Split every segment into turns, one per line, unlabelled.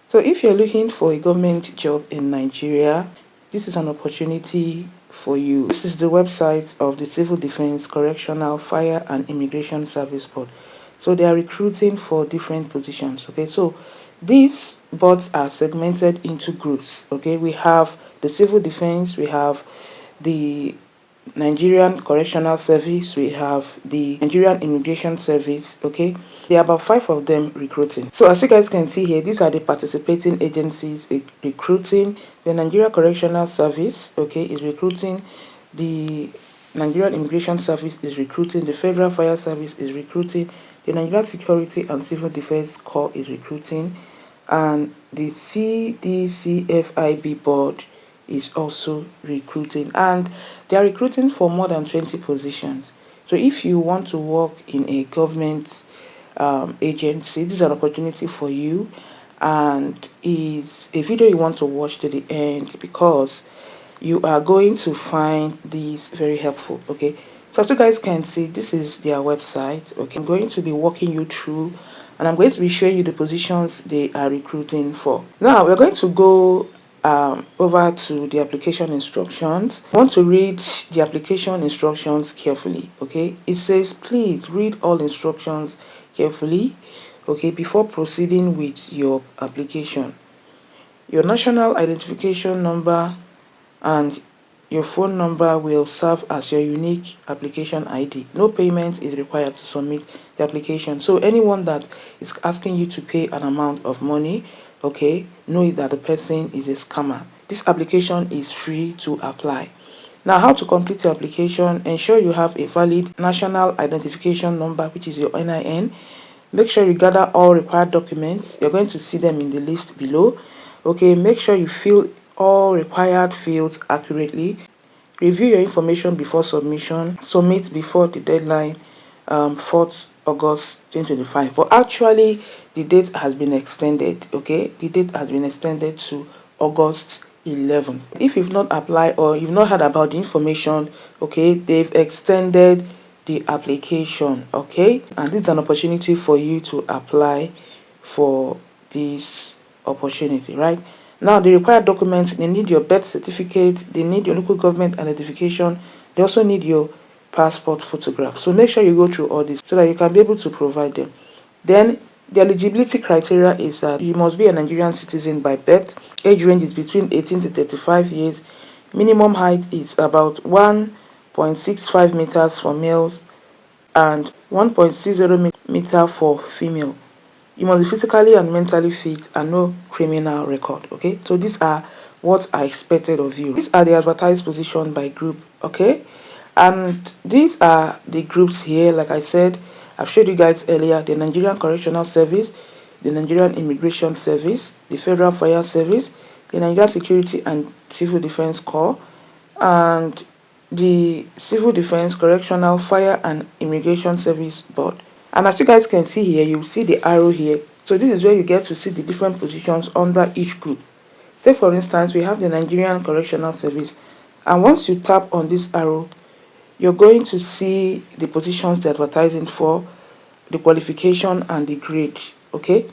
So if you're looking for a government job in Nigeria, this is an opportunity for you. This is the website of the Civil Defense, Correctional, Fire and Immigration Service Board. So they are recruiting for different positions. Okay, so these boards are segmented into groups. Okay, we have the Civil Defense, we have the Nigerian Correctional Service, we have the Nigerian Immigration Service. Okay, there are about 5 of them recruiting. So as you guys can see here, these are the participating agencies recruiting. The Nigerian Correctional Service, okay, is recruiting. The Nigerian Immigration Service is recruiting. The Federal Fire Service is recruiting. The Nigerian Security and Civil Defense Corps is recruiting, and the CDCFIB board is also recruiting, and they are recruiting for more than 20 positions. So if you want to work in a government agency, this is an opportunity for you, and is a video you want to watch to the end, because you are going to find these very helpful. Okay, so as you guys can see, this is their website. Okay, I'm going to be walking you through, and I'm going to be showing you the positions they are recruiting for. Now we're going to go over to the application instructions. I want to read the application instructions carefully. Okay, it says please read all instructions carefully, okay, before proceeding with your application. Your national identification number and your phone number will serve as your unique application ID. No payment is required to submit the application. So anyone that is asking you to pay an amount of money, okay, know that the person is a scammer. This application is free to apply. Now, how to complete your application: ensure you have a valid national identification number, which is your NIN. Make sure you gather all required documents. You're going to see them in the list below. Okay, make sure you fill all required fields accurately. Review your information before submission. Submit before the deadline, 4th August 2025. But actually, the date has been extended. Okay, the date has been extended to August 11. If you've not applied or you've not heard about the information, okay, they've extended the application. Okay, and this is an opportunity for you to apply for this opportunity, right? Now, the required documents: they need your birth certificate, they need your local government identification, they also need your passport photograph. So make sure you go through all this so that you can be able to provide them. Then the eligibility criteria is that you must be a Nigerian citizen by birth. Age range is between 18 to 35 years. Minimum height is about 1.65 meters for males and 1.60 meter for female. You must be physically and mentally fit and no criminal record. Okay, so these are what are expected of you. These are the advertised position by group. Okay, and these are the groups here. Like I said, I've showed you guys earlier: the Nigerian Correctional Service, the Nigerian Immigration Service, the Federal Fire Service, the Nigerian Security and Civil Defense Corps, and the Civil Defense, Correctional, Fire and Immigration Service Board. And as you guys can see here, you see the arrow here. So this is where you get to see the different positions under each group. Say for instance, we have the Nigerian Correctional Service, and once you tap on this arrow, you're going to see the positions they're advertising for, the qualification and the grade. Okay,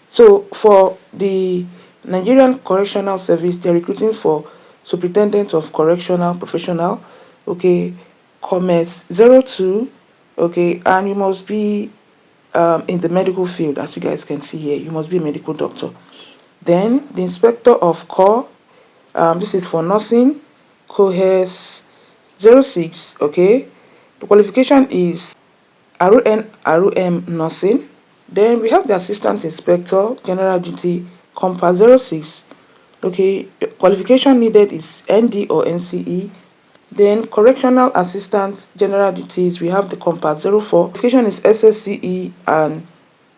so for the Nigerian Correctional Service, they're recruiting for Superintendent of Correctional Professional, okay, Commerce 02, okay, and you must be in the medical field. As you guys can see here, you must be a medical doctor. Then the Inspector of Corps, this is for nursing, Cohes 06, okay. The qualification is RN nursing. Then we have the Assistant Inspector General Duty, Compass 06, okay. Qualification needed is ND or NCE. Then Correctional Assistant General Duties, we have the Compass 04. Qualification is SSCE and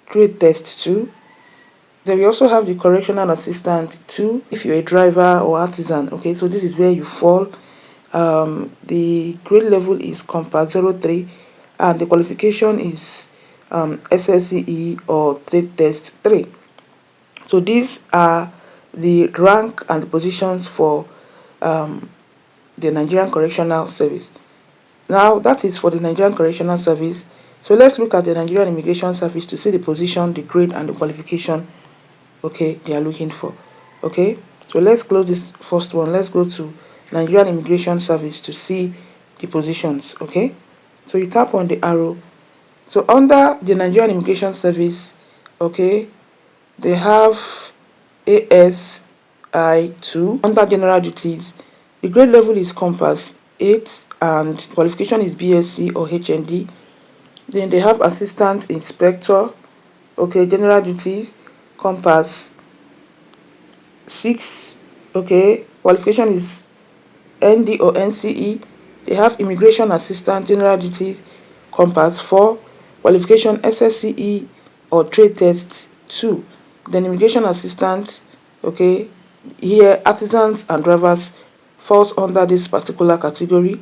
Trade Test 2. Then we also have the Correctional Assistant 2 if you're a driver or artisan. Okay, so this is where you fall. The grade level is Compass 03, and the qualification is SSCE or Trade Test 3. So these are the rank and the positions for the Nigerian Correctional Service. Now that is for the Nigerian Correctional Service. So let's look at the Nigerian Immigration Service to see the position, the grade and the qualification okay, they are looking for. Okay, so let's close this first one. Let's go to Nigerian Immigration Service to see the positions. Okay, so you tap on the arrow. So under the Nigerian Immigration Service, okay, they have ASI2 under general duties. The grade level is compass 8 and qualification is BSc or HND. Then they have assistant inspector, okay, general duties, compass 6, okay, qualification is ND or NCE. They have immigration assistant, general duties, compass 4, qualification SSCE or trade test 2. Then immigration assistant, okay, here artisans and drivers falls under this particular category,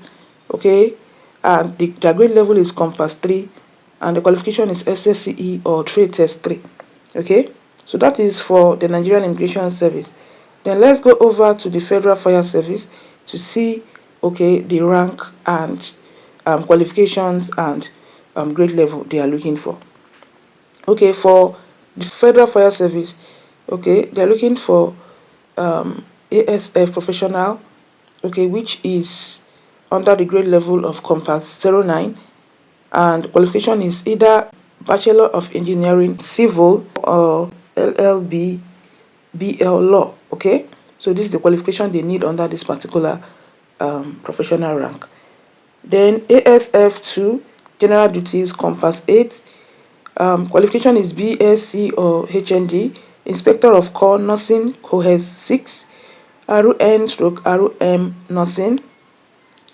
okay, and their grade level is compass 3 and the qualification is SSCE or trade test 3. Okay, so that is for the Nigerian Immigration Service. Then let's go over to the Federal Fire Service to see, okay, the rank and qualifications and grade level they are looking for. Okay, for the Federal Fire Service, okay, they're looking for ASF professional, okay, which is under the grade level of compass 09, and qualification is either Bachelor of Engineering Civil or LLB BL Law. Okay, so this is the qualification they need under this particular professional rank. Then ASF2 general duties compass 8, qualification is BSc or HND, Inspector of Corps Nursing Cohes 6, RN stroke RM Nursing.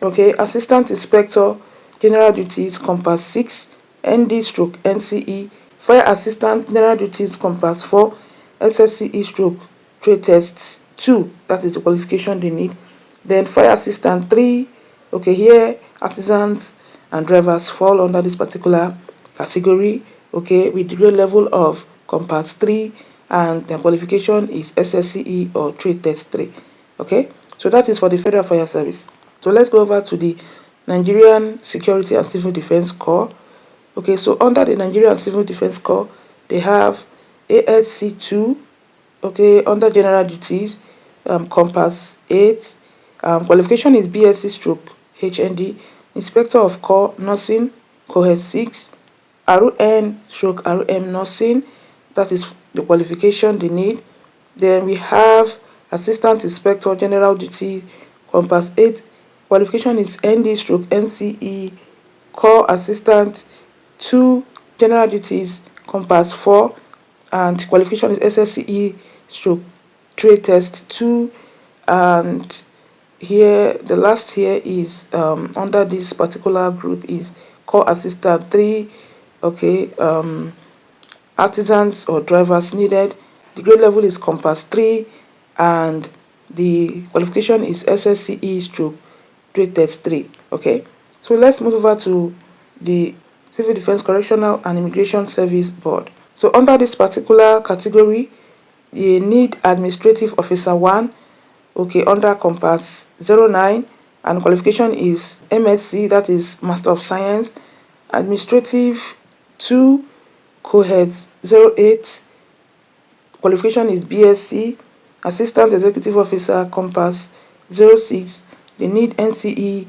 Okay, Assistant Inspector General Duties compass 6, ND stroke NCE, Fire Assistant General Duties compass 4, SSCE stroke trade tests 2, that is the qualification they need. Then Fire Assistant 3, okay, here artisans and drivers fall under this particular category, okay, with the grade level of compass 3 and their qualification is SSCE or trade test 3. Okay, so that is for the Federal Fire Service. So let's go over to the Nigerian Security and Civil Defense Corps. Okay, so under the Nigerian Civil Defense Corps, they have ASC2, okay, under general duties, compass 8, qualification is BSc stroke HND, Inspector of Corps Nursing Cohes 6, RN stroke RM Nursing, that is the qualification they need. Then we have Assistant Inspector General Duty compass 8, qualification is ND stroke NCE, Corps Assistant 2, General Duties compass 4, and qualification is SSCE stroke trade test 2. And here the last here is under this particular group is Corps Assistant 3, okay, artisans or drivers needed. The grade level is compass 3 and the qualification is SSCE stroke trade test 3. Okay, so let's move over to the Civil Defense Correctional and Immigration Service Board. So under this particular category, you need Administrative Officer 1, okay, under compass 09, and qualification is MSc, that is Master of Science. Administrative 2, Coheads 08, qualification is BSc. Assistant Executive Officer compass 06, they need NCE,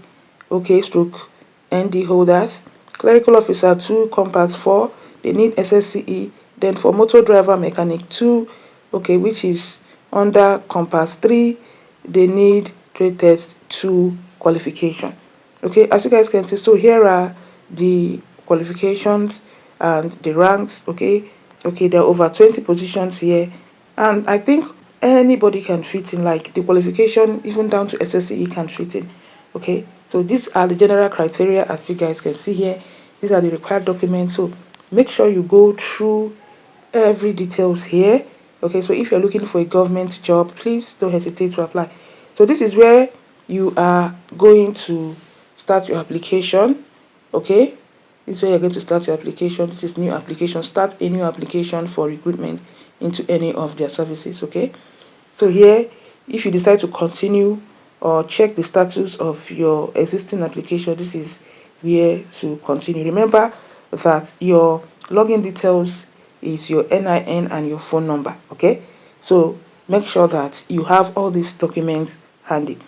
okay, stroke ND holders. Clerical Officer 2 compass 4, they need SSCE. Then for Motor Driver Mechanic 2, okay, which is under compass 3, they need trade test 2 qualification. Okay, as you guys can see, so here are the qualifications and the ranks. Okay, there are over 20 positions here, and I think anybody can fit in, like the qualification even down to SSCE can fit in. Okay, so these are the general criteria. As you guys can see here, these are the required documents, so make sure you go through every details here. Okay, so if you're looking for a government job, please don't hesitate to apply. So this is where you are going to start your application. Okay, this is where you're going to start your application. This is new application. Start a new application for recruitment into any of their services. Okay, so here, if you decide to continue or check the status of your existing application, this is where to continue. Remember that your login details is your NIN and your phone number. Okay, so make sure that you have all these documents handy.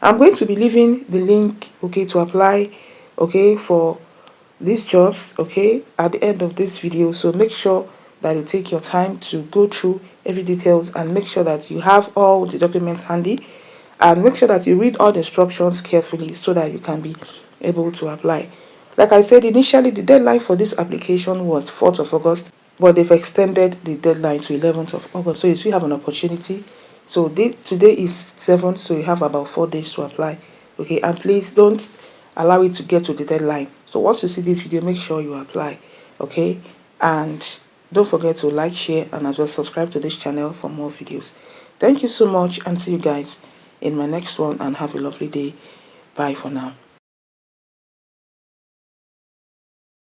I'm going to be leaving the link, okay, to apply, okay, for these jobs, okay, at the end of this video. So make sure that you take your time to go through every details and make sure that you have all the documents handy, and make sure that you read all the instructions carefully so that you can be able to apply. Like I said, initially the deadline for this application was 4th of August, but they've extended the deadline to 11th of August. So you still have an opportunity. So today is 7th, so you have about 4 days to apply. Okay, and please don't allow it to get to the deadline. So once you see this video, make sure you apply. Okay, and don't forget to like, share, and as well subscribe to this channel for more videos. Thank you so much, and see you guys in my next one, and have a lovely day. Bye for now.